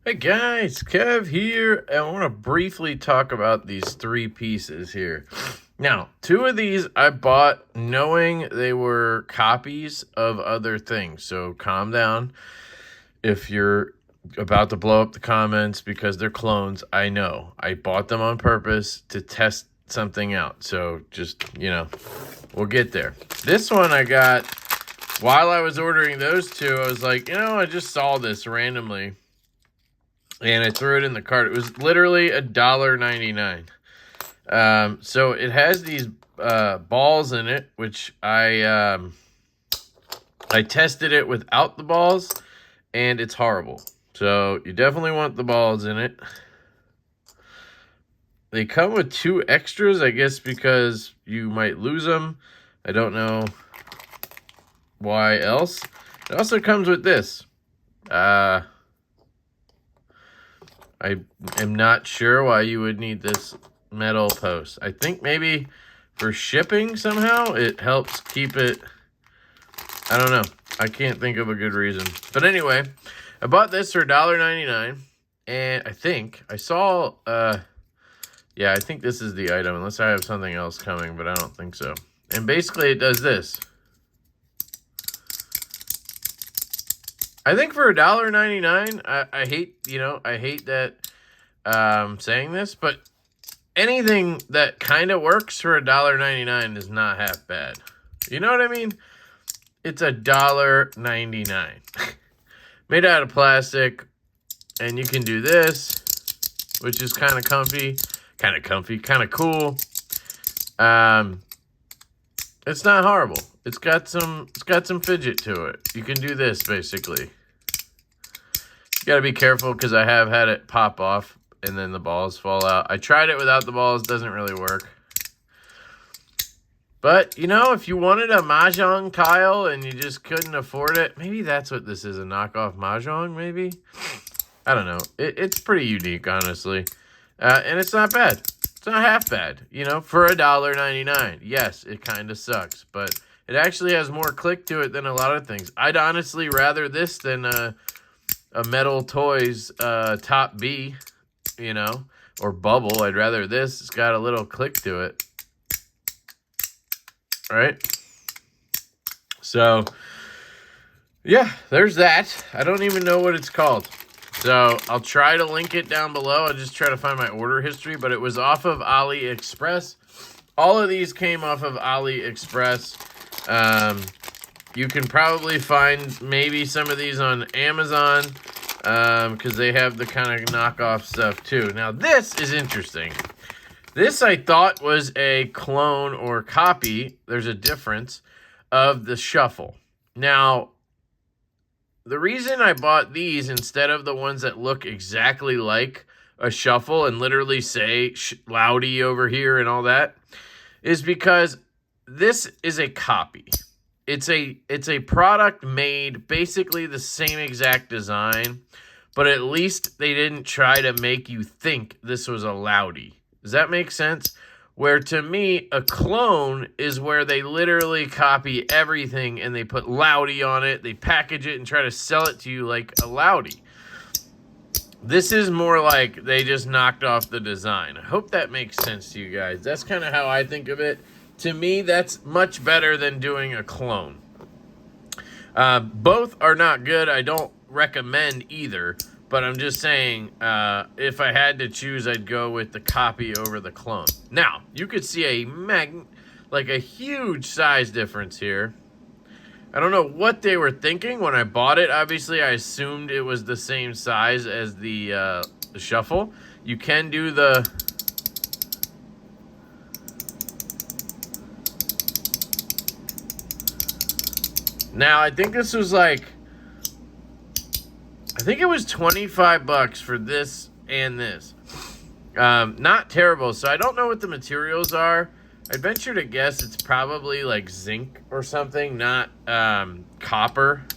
Hey guys, Kev here. I want to briefly talk about these three pieces here. Now, two of these I bought knowing they were copies of other things. So calm down if you're about to blow up the comments because they're clones. I know. I bought them on purpose to test something out. So just, we'll get there. This one I got while I was ordering those two. I was like, I just saw this randomly. And I threw it in the cart. It was literally $1.99. So it has these balls in it, which I tested it without the balls, and it's horrible. So you definitely want the balls in it. They come with two extras, I guess, because you might lose them. I don't know why else. It also comes with this. I am not sure why you would need this metal post. I think maybe for shipping somehow it helps keep it. I don't know. I can't think of a good reason. But anyway, I bought this for $1.99. And I think I saw, yeah, I think this is the item. Unless I have something else coming, but I don't think so. And basically it does this. I think for $1.99, I hate, I hate that saying this, but anything that kind of works for $1.99 is not half bad. You know what I mean? It's $1.99. Made out of plastic, and you can do this, which is kind of comfy, kind of cool. It's not horrible. It's got some fidget to it. You can do this basically. You gotta be careful because I have had it pop off and then the balls fall out. I tried it without the balls, doesn't really work. But if you wanted a mahjong tile and you just couldn't afford it, maybe that's what this is, a knockoff mahjong. Maybe, I don't know. It's pretty unique, honestly, and it's not bad. It's not half bad, for $1.99. Yes, it kind of sucks, but it actually has more click to it than a lot of things. I'd honestly rather this than a Metal Toys Top B, or Bubble. I'd rather this. It's got a little click to it. Right? So, yeah, there's that. I don't even know what it's called. So, I'll try to link it down below. I'll just try to find my order history, but it was off of AliExpress. All of these came off of AliExpress. You can probably find maybe some of these on Amazon because they have the kind of knockoff stuff too. Now, this is interesting. This I thought was a clone or copy. There's a difference of the shuffle. Now, the reason I bought these instead of the ones that look exactly like a shuffle and literally say Loudy over here and all that is because this is a copy. It's a product made basically the same exact design, but at least they didn't try to make you think this was a Loudy. Does that make sense? Where to me, a clone is where they literally copy everything and they put Loudy on it, they package it and try to sell it to you like a Loudy. This is more like they just knocked off the design. I hope that makes sense to you guys. That's kind of how I think of it. To me, that's much better than doing a clone. Both are not good. I don't recommend either. But I'm just saying, if I had to choose, I'd go with the copy over the clone. Now, you could see a huge size difference here. I don't know what they were thinking when I bought it. Obviously, I assumed it was the same size as the shuffle. You can do the... Now, I think this was like... I think it was $25 for this and this. Not terrible. So I don't know what the materials are. I'd venture to guess it's probably like zinc or something, not copper.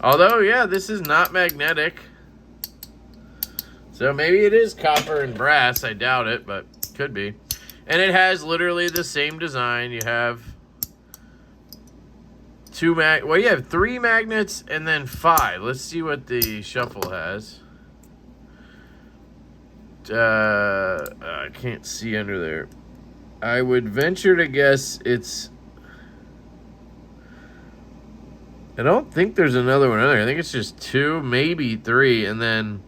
Although, yeah, this is not magnetic. So maybe it is copper and brass. I doubt it, but could be. And it has literally the same design. You have you have 3 magnets and then 5. Let's see what the shuffle has. I can't see under there. I would venture to guess it's... I don't think there's another one in there. I think it's just 2, maybe 3, and then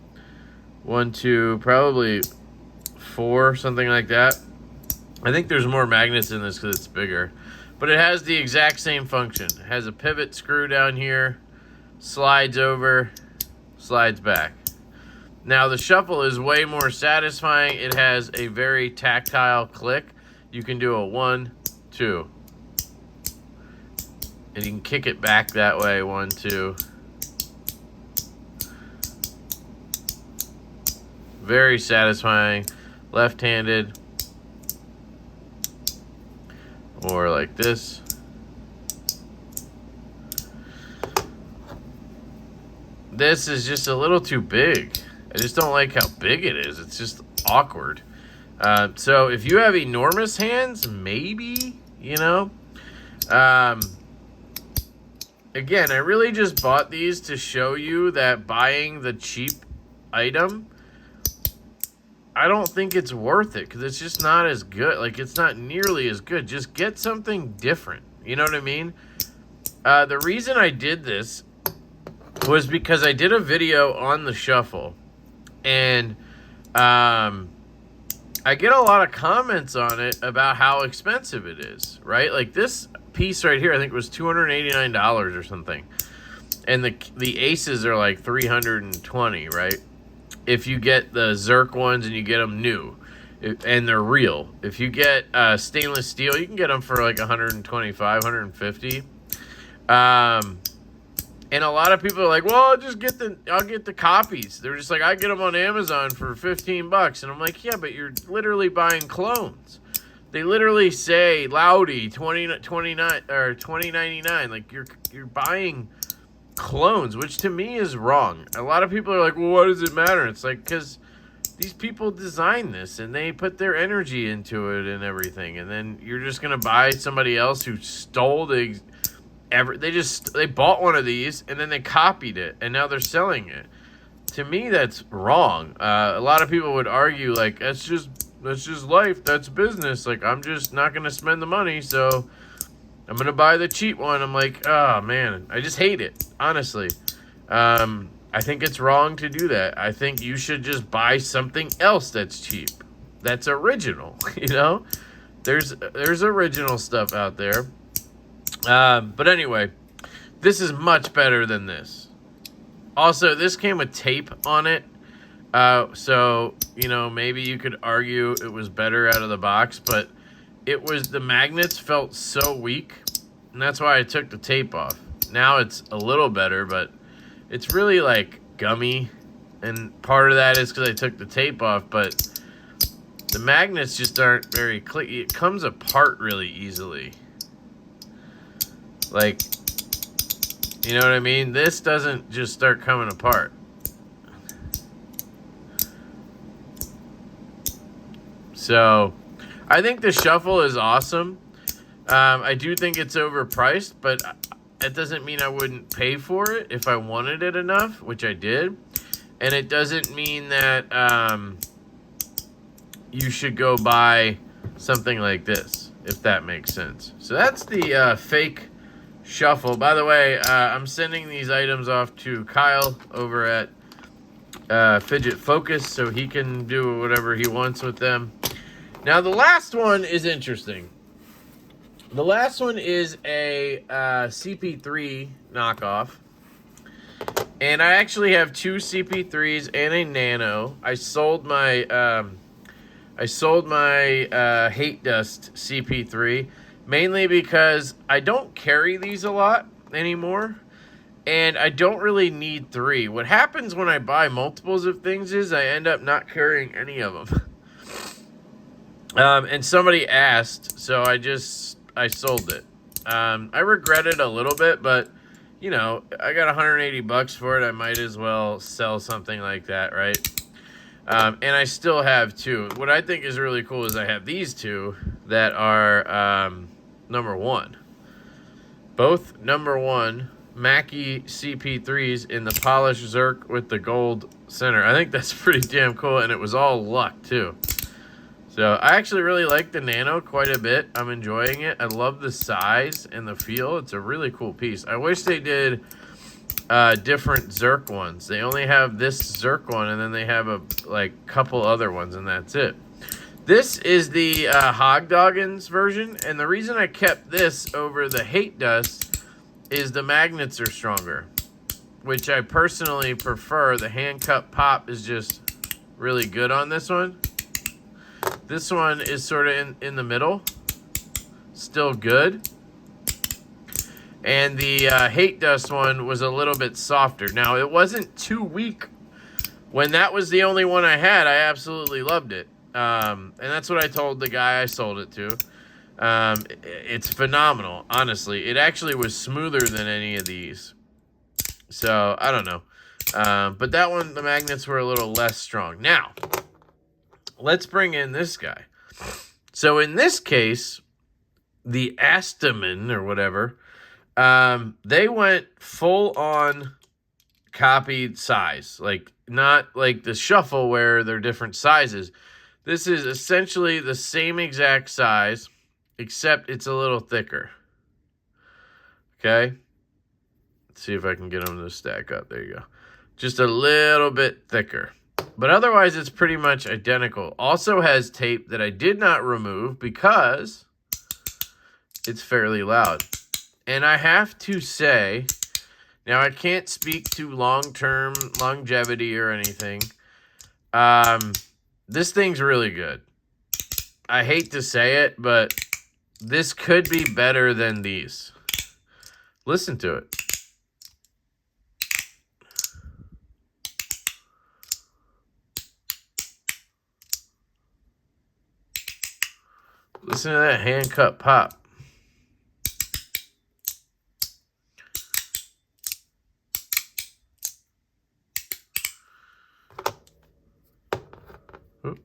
1, 2, probably 4, something like that. I think there's more magnets in this because it's bigger. But it has the exact same function. It has a pivot screw down here, slides over, slides back. Now the shuffle is way more satisfying. It has a very tactile click. You can do a 1, 2. And you can kick it back that way, 1, 2. Very satisfying. Left-handed. Or like this. This is just a little too big. I just don't like how big it is. It's just awkward. So if you have enormous hands, maybe, you know. Again, I really just bought these to show you that buying the cheap item, I don't think it's worth it because it's just not as good. Like, it's not nearly as good. Just get something different. You know what I mean? The reason I did this was because I did a video on the shuffle. And I get a lot of comments on it about how expensive it is, right? Like this piece right here, I think was $289 or something. And the aces are like $320, right? If you get the Zerk ones and you get them new and they're real. If you get stainless steel, you can get them for like $125, $150. And a lot of people are like, well, I'll get the copies. They're just like, I get them on Amazon for $15. And I'm like, yeah, but you're literally buying clones. They literally say Loudy $29 or $20.99. Like you're buying clones, which to me is wrong. A lot of people are like, well, what does it matter? It's like, because these people designed this and they put their energy into it and everything. And then you're just going to buy somebody else who stole the... They bought one of these and then they copied it and now they're selling it. To me, that's wrong. A lot of people would argue like that's just life, that's business. Like I'm just not gonna spend the money, so I'm gonna buy the cheap one. I'm like, oh man, I just hate it. Honestly, I think it's wrong to do that. I think you should just buy something else that's cheap, that's original. You know, there's original stuff out there. But anyway, this is much better than this. Also, this came with tape on it. So, you know, maybe you could argue it was better out of the box, but the magnets felt so weak, and that's why I took the tape off. Now it's a little better, but it's really like gummy, and part of that is because I took the tape off, but the magnets just aren't very clicky. It comes apart really easily. Like, you know what I mean? This doesn't just start coming apart. So, I think the shuffle is awesome. I do think it's overpriced, but it doesn't mean I wouldn't pay for it if I wanted it enough, which I did. And it doesn't mean that you should go buy something like this, if that makes sense. So that's the fake shuffle. By the way, I'm sending these items off to Kyle over at Fidget Focus so he can do whatever he wants with them. Now, the last one is interesting. The last one is a CP3 knockoff. And I actually have 2 CP3s and a Nano. I sold my Hate Dust CP3 mainly because I don't carry these a lot anymore, and I don't really need 3. What happens when I buy multiples of things is I end up not carrying any of them. And somebody asked, so I sold it. I regret it a little bit, but you know, I got $180 for it. I might as well sell something like that, right? And I still have 2. What I think is really cool is I have these 2 that are number 1. Both number 1 Mackie CP3s in the polished Zerk with the gold center. I think that's pretty damn cool, and it was all luck too. So I actually really like the Nano quite a bit. I'm enjoying it. I love the size and the feel. It's a really cool piece. I wish they did different Zerk ones. They only have this Zerk one, and then they have a couple other ones, and that's it. This is the Hogdoggins version, and the reason I kept this over the Hate Dust is the magnets are stronger, which I personally prefer. The hand cut pop is just really good on this one. This one is sort of in the middle, still good. And the Hate Dust one was a little bit softer. Now, it wasn't too weak. When that was the only one I had, I absolutely loved it. And that's what I told the guy I sold it to. It's phenomenal, honestly. It actually was smoother than any of these. So, I don't know. But that one, the magnets were a little less strong. Now, let's bring in this guy. So in this case, the Astamin or whatever, they went full on copied size. Like, not like the Shuffle where they're different sizes. This is essentially the same exact size, except it's a little thicker. Okay? Let's see if I can get them to stack up. There you go. Just a little bit thicker. But otherwise, it's pretty much identical. Also has tape that I did not remove because it's fairly loud. And I have to say, now I can't speak to long-term longevity or anything. This thing's really good. I hate to say it, but this could be better than these. Listen to it. Listen to that hand cut pop. Oop.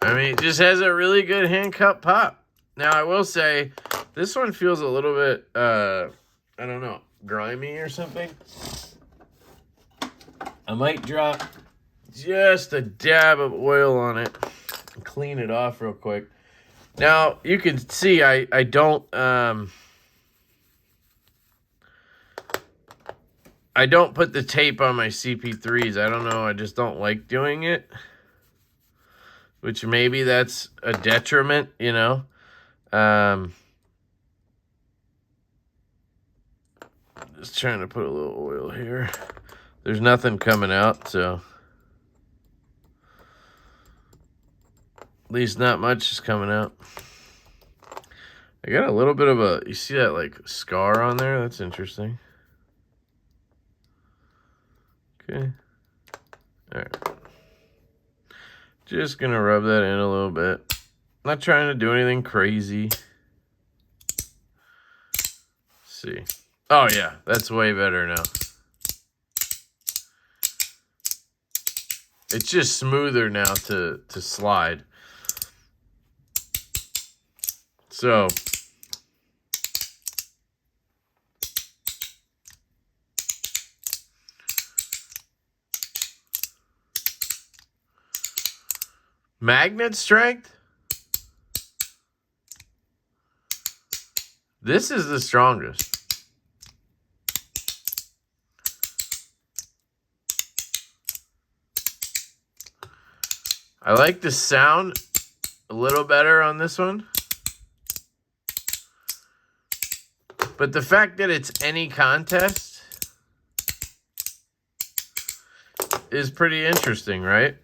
I mean, it just has a really good hand cut pop. Now, I will say, this one feels a little bit, I don't know, grimy or something. I might drop just a dab of oil on it and clean it off real quick. Now, you can see I don't put the tape on my CP3s. I don't know. I just don't like doing it. Which maybe that's a detriment, you know. Just trying to put a little oil here. There's nothing coming out, so at least not much is coming out. I got a little bit of a, you see that like scar on there? That's interesting. Okay. All right. Just gonna rub that in a little bit. Not trying to do anything crazy. Let's see. Oh yeah, that's way better now. It's just smoother now to slide. So magnet strength. This is the strongest. I like the sound a little better on this one. But the fact that it's any contest is pretty interesting, right?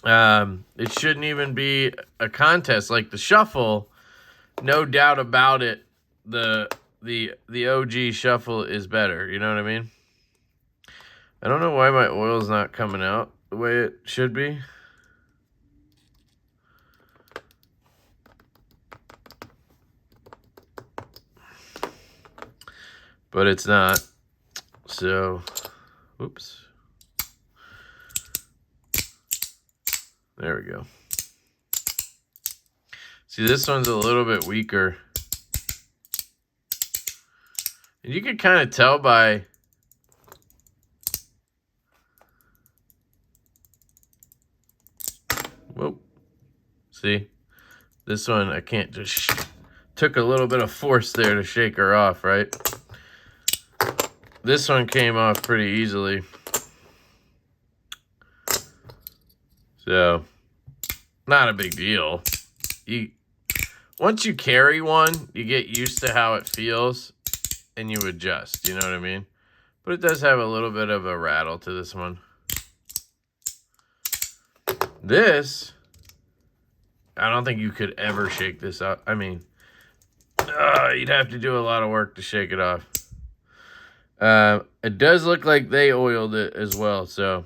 It shouldn't even be a contest. Like the Shuffle, no doubt about it, the OG Shuffle is better. You know what I mean? I don't know why my oil's not coming out the way it should be. But it's not. So, whoops. There we go. See, this one's a little bit weaker. And you can kind of tell by... Whoa. See? This one, I can't just... Took a little bit of force there to shake her off, right? This one came off pretty easily. So, not a big deal. Once you carry one, you get used to how it feels, and you adjust, you know what I mean? But it does have a little bit of a rattle to this one. This, I don't think you could ever shake this up. I mean, you'd have to do a lot of work to shake it off. It does look like they oiled it as well, so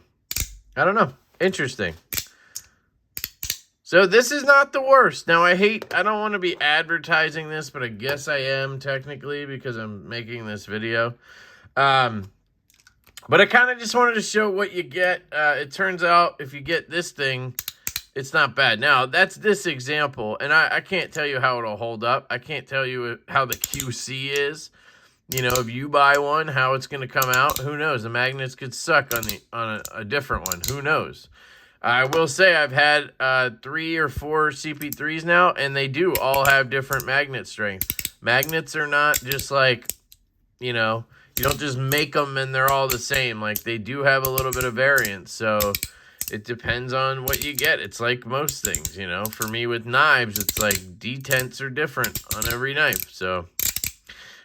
I don't know. Interesting. So this is not the worst. Now, I don't want to be advertising this, but I guess I am technically because I'm making this video. But I kind of just wanted to show what you get. It turns out if you get this thing, it's not bad. Now, that's this example, and I can't tell you how it'll hold up. I can't tell you how the QC is. You know, if you buy one, how it's going to come out. Who knows? The magnets could suck on a different one. Who knows? I will say I've had 3 or 4 CP3s now, and they do all have different magnet strength. Magnets are not just like, you know, you don't just make them and they're all the same. Like, they do have a little bit of variance, so it depends on what you get. It's like most things, you know. For me with knives, it's like detents are different on every knife, so...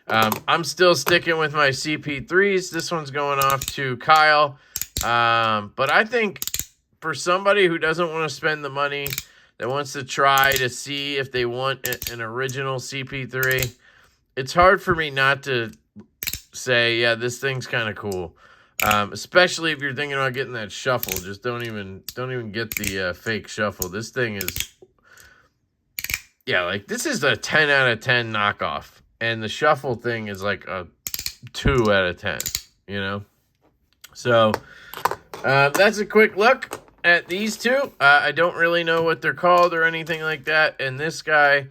I'm still sticking with my CP3s. This one's going off to Kyle. But I think for somebody who doesn't want to spend the money, that wants to try to see if they want an original CP3, it's hard for me not to say, yeah, this thing's kind of cool. Especially if you're thinking about getting that shuffle. Just don't even get the fake shuffle. This thing is, yeah, like this is a 10 out of 10 knockoff. And the shuffle thing is like a 2 out of 10, you know? So, that's a quick look at these two. I don't really know what they're called or anything like that. And this guy,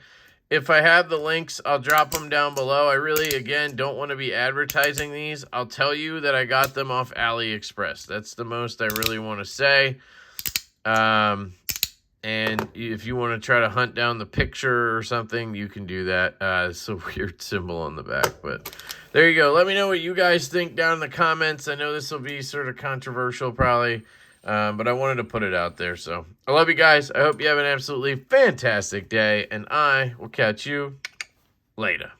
if I have the links, I'll drop them down below. I really, again, don't want to be advertising these. I'll tell you that I got them off AliExpress. That's the most I really want to say. And if you want to try to hunt down the picture or something, you can do that. It's a weird symbol on the back, but there you go. Let me know what you guys think down in the comments. I know this will be sort of controversial probably, but I wanted to put it out there. So I love you guys. I hope you have an absolutely fantastic day, and I will catch you later.